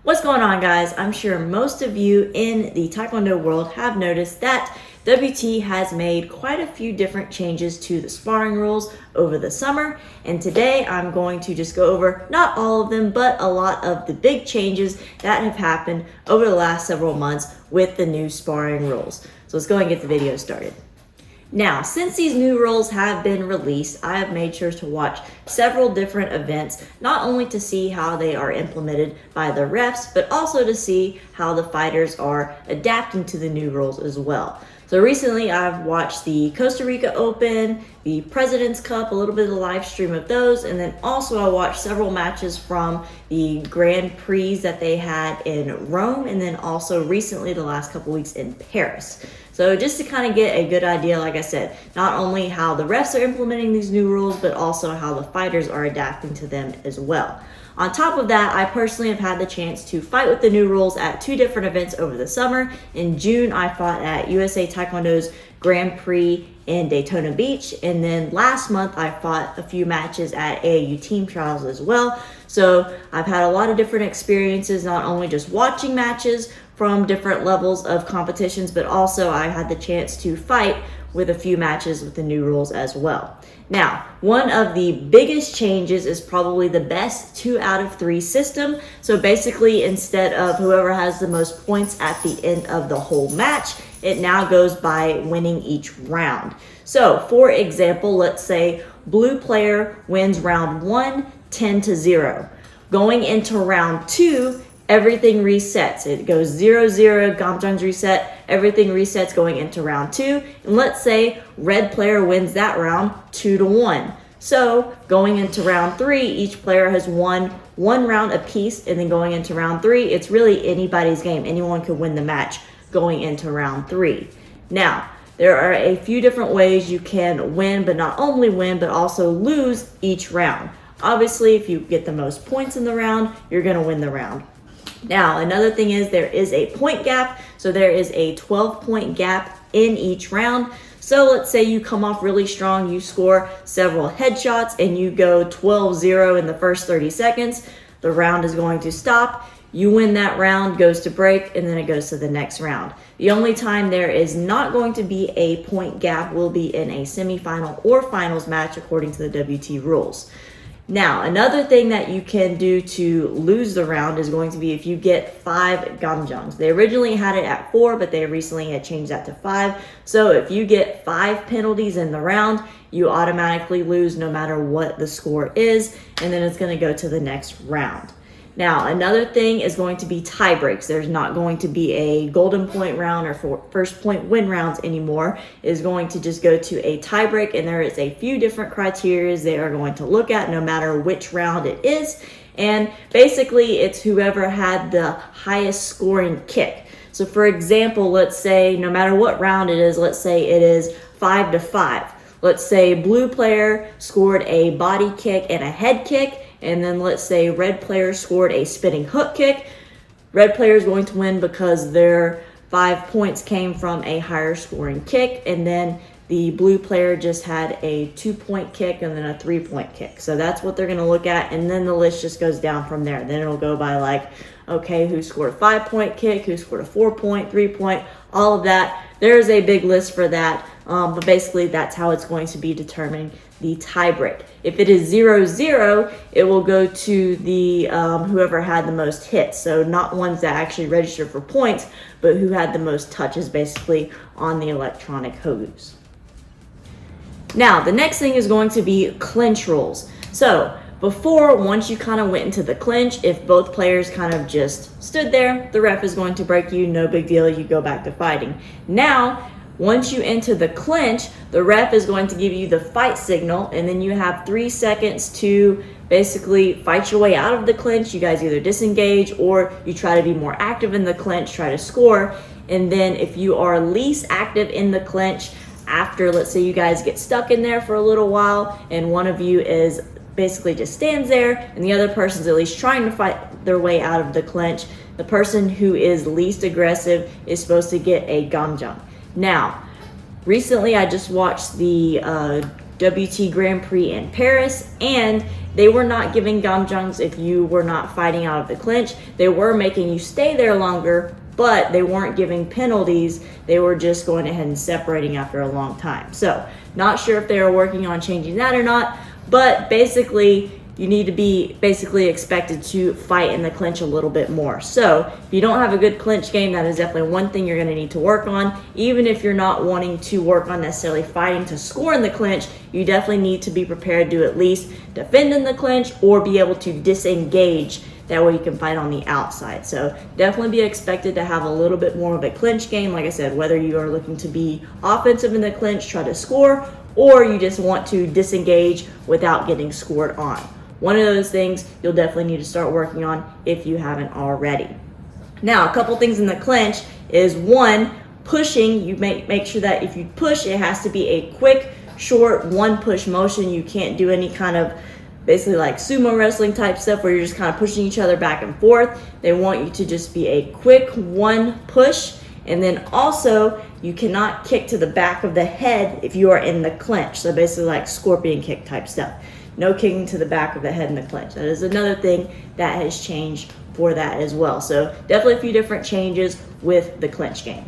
What's going on, guys? I'm sure most of you in the Taekwondo world have noticed that WT has made quite a few different changes to the sparring rules over the summer, and today I'm going to just go over not all of them, but a lot of the big changes that have happened over the last several months with the new sparring rules. So let's go ahead and get the video started. Now, since these new rules have been released, I have made sure to watch several different events, not only to see how they are implemented by the refs, but also to see how the fighters are adapting to the new rules as well. So recently I've watched the Costa Rica Open, the President's Cup, a little bit of the live stream of those, and then also I watched several matches from the Grand Prix that they had in Rome, and then also recently the last couple weeks in Paris. So just to kind of get a good idea, like I said, not only how the refs are implementing these new rules, but also how the fighters are adapting to them as well. On top of that, I personally have had the chance to fight with the new rules at two different events over the summer. In June, I fought at USA Taekwondo's Grand Prix in Daytona Beach, and then last month I fought a few matches at AAU team trials as well. So I've had a lot of different experiences, not only just watching matches from different levels of competitions, but also I had the chance to fight with a few matches with the new rules as well. Now, one of the biggest changes is probably the best 2 out of 3 system. So basically, instead of whoever has the most points at the end of the whole match, it now goes by winning each round. So for example, let's say blue player wins round 1, 10-0. Going into round 2, everything resets. It goes 0-0, Gamjang's reset, everything resets going into round 2. And let's say red player wins that round 2-1. So going into round 3, each player has won 1 round apiece, and then going into round 3, it's really anybody's game. Anyone could win the match going into round 3. Now, there are a few different ways you can win, but not only win, but also lose each round. Obviously, if you get the most points in the round, you're going to win the round. Now, another thing is there is a point gap. So there is a 12-point gap in each round. So let's say you come off really strong, you score several headshots, and you go 12-0 in the first 30 seconds. The round is going to stop. You win that round, goes to break, and then it goes to the next round. The only time there is not going to be a point gap will be in a semifinal or finals match according to the WT rules. Now, another thing that you can do to lose the round is going to be if you get 5 gamjangs. They originally had it at 4, but they recently had changed that to 5. So if you get 5 penalties in the round, you automatically lose no matter what the score is, and then it's going to go to the next round. Now, another thing is going to be tie breaks. There's not going to be a golden point round or first point win rounds anymore. It is going to just go to a tie break, and there is a few different criteria they are going to look at no matter which round it is. And basically, it's whoever had the highest scoring kick. So for example, let's say no matter what round it is, let's say it is 5-5. Let's say blue player scored a body kick and a head kick, and then let's say red player scored a spinning hook kick. Red player is going to win because their 5 points came from a higher scoring kick, and then the blue player just had a 2-point kick and then a 3-point kick. So that's what they're going to look at, and then the list just goes down from there. Then it'll go by like, okay, who scored a 5-point kick, who scored a 4-point, 3-point, all of that. There's a big list for that, but basically that's how it's going to be determining the tiebreak. If it is 0-0, it will go to the whoever had the most hits. So not ones that actually register for points, but who had the most touches basically on the electronic hogus. Now, the next thing is going to be clinch rolls. So before, once you kind of went into the clinch, if both players kind of just stood there, the ref is going to break you, no big deal, you go back to fighting. Now, once you enter the clinch, the ref is going to give you the fight signal, and then you have 3 seconds to basically fight your way out of the clinch. You guys either disengage or you try to be more active in the clinch, try to score. And then if you are least active in the clinch, after, let's say you guys get stuck in there for a little while and one of you is basically just stands there and the other person's at least trying to fight their way out of the clinch, the person who is least aggressive is supposed to get a gamjang. Now, recently I just watched the WT Grand Prix in Paris, and they were not giving gamjangs if you were not fighting out of the clinch. They were making you stay there longer, but they weren't giving penalties. They were just going ahead and separating after a long time. So not sure if they are working on changing that or not, but basically you need to be expected to fight in the clinch a little bit more. So if you don't have a good clinch game, that is definitely one thing you're going to need to work on. Even if you're not wanting to work on necessarily fighting to score in the clinch, you definitely need to be prepared to at least defend in the clinch or be able to disengage. That way you can fight on the outside. So definitely be expected to have a little bit more of a clinch game. Like I said, whether you are looking to be offensive in the clinch, try to score, or you just want to disengage without getting scored on. One of those things you'll definitely need to start working on if you haven't already. Now, a couple things in the clinch is, one, pushing. You make sure that if you push, it has to be a quick, short, one push motion. You can't do any kind of basically like sumo wrestling type stuff where you're just kind of pushing each other back and forth. They want you to just be a quick one push. And then also, you cannot kick to the back of the head if you are in the clinch. So basically like scorpion kick type stuff. No kicking to the back of the head in the clinch. That is another thing that has changed for that as well. So definitely a few different changes with the clinch game.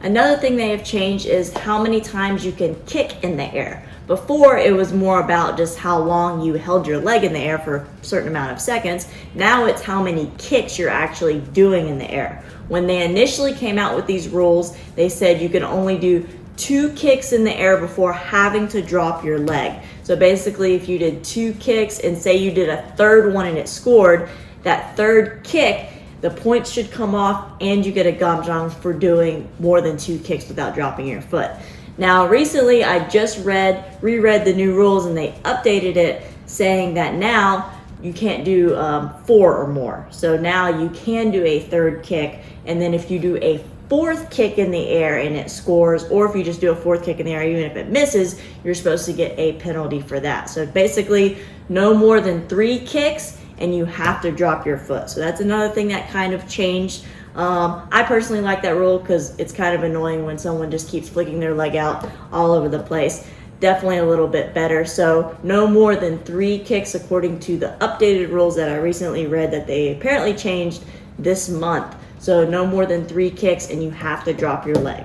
Another thing they have changed is how many times you can kick in the air. Before, it was more about just how long you held your leg in the air for a certain amount of seconds. Now it's how many kicks you're actually doing in the air. When they initially came out with these rules, they said you can only do 2 kicks in the air before having to drop your leg. So basically, if you did 2 kicks and say you did a third one and it scored, that third kick, the points should come off and you get a gamjang for doing more than 2 kicks without dropping your foot. Now, recently I just reread the new rules, and they updated it saying that now you can't do 4 or more. So now you can do a third kick, and then if you do a 4th kick in the air and it scores, or if you just do a 4th kick in the air, even if it misses, you're supposed to get a penalty for that. So basically, no more than 3 kicks, and you have to drop your foot. So that's another thing that kind of changed. I personally like that rule because it's kind of annoying when someone just keeps flicking their leg out all over the place. Definitely a little bit better. So no more than 3 kicks according to the updated rules that I recently read that they apparently changed this month. So no more than 3 kicks, and you have to drop your leg.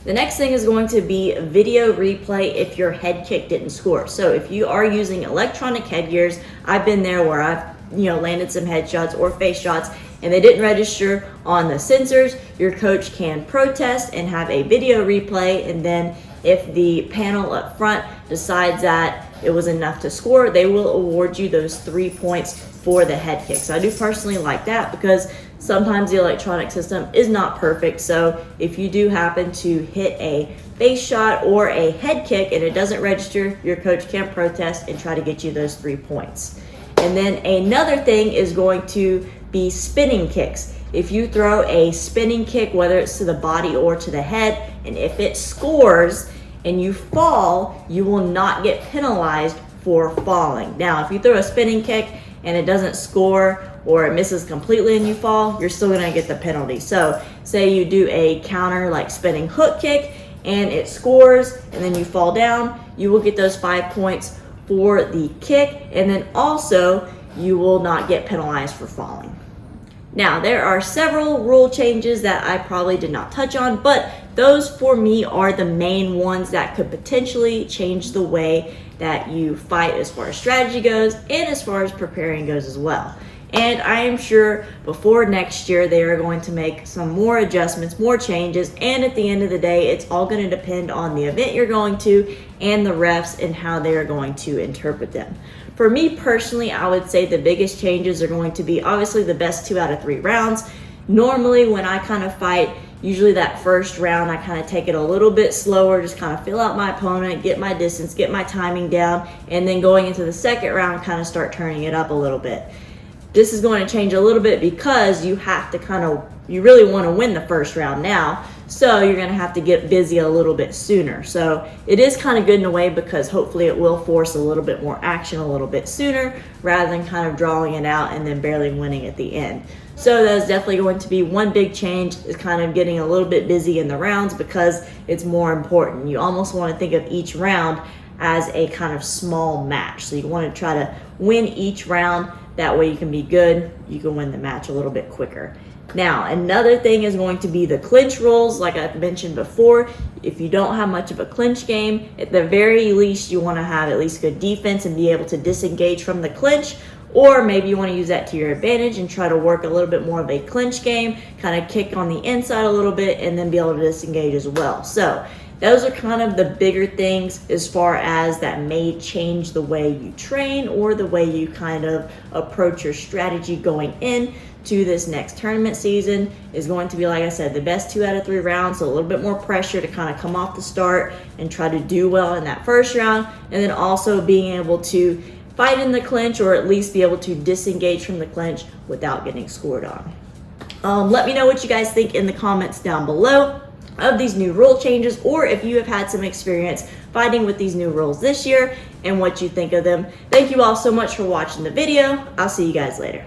The next thing is going to be video replay if your head kick didn't score. So if you are using electronic headgears, I've been there where I've landed some headshots or face shots and they didn't register on the sensors. Your coach can protest and have a video replay, and then if the panel up front decides that it was enough to score, they will award you those 3 points for the head kick. So I do personally like that because sometimes the electronic system is not perfect. So if you do happen to hit a face shot or a head kick and it doesn't register, your coach can protest and try to get you those 3 points. And then another thing is going to be spinning kicks. If you throw a spinning kick, whether it's to the body or to the head, and if it scores and you fall, you will not get penalized for falling. Now, if you throw a spinning kick and it doesn't score or it misses completely and you fall, you're still gonna get the penalty. So say you do a counter like spinning hook kick and it scores and then you fall down, you will get those 5 points for the kick, and then also you will not get penalized for falling. Now, there are several rule changes that I probably did not touch on, but those for me are the main ones that could potentially change the way that you fight as far as strategy goes and as far as preparing goes as well. And I am sure before next year they are going to make some more adjustments, more changes, and at the end of the day, it's all going to depend on the event you're going to and the refs and how they are going to interpret them. For me personally, I would say the biggest changes are going to be obviously the best 2 out of 3 rounds. Normally when I kind of fight, usually that first round, I kind of take it a little bit slower, just kind of feel out my opponent, get my distance, get my timing down, and then going into the second round, kind of start turning it up a little bit. This is going to change a little bit because you have to you really want to win the first round now, so you're going to have to get busy a little bit sooner. So it is kind of good in a way because hopefully it will force a little bit more action a little bit sooner rather than kind of drawing it out and then barely winning at the end. So that's definitely going to be one big change, is kind of getting a little bit busy in the rounds because it's more important. You almost want to think of each round as a kind of small match. So you want to try to win each round. That way you can be good. You can win the match a little bit quicker. Now, another thing is going to be the clinch rolls. Like I mentioned before, if you don't have much of a clinch game, at the very least, you want to have at least good defense and be able to disengage from the clinch. Or maybe you want to use that to your advantage and try to work a little bit more of a clinch game, kind of kick on the inside a little bit and then be able to disengage as well. So those are kind of the bigger things as far as that may change the way you train or the way you kind of approach your strategy going in to this next tournament season. Is going to be, like I said, the best 2 out of 3 rounds, so a little bit more pressure to kind of come off the start and try to do well in that first round, and then also being able to fight in the clinch or at least be able to disengage from the clinch without getting scored on. Let me know what you guys think in the comments down below of these new rule changes, or if you have had some experience fighting with these new rules this year and what you think of them. Thank you all so much for watching the video. I'll see you guys later.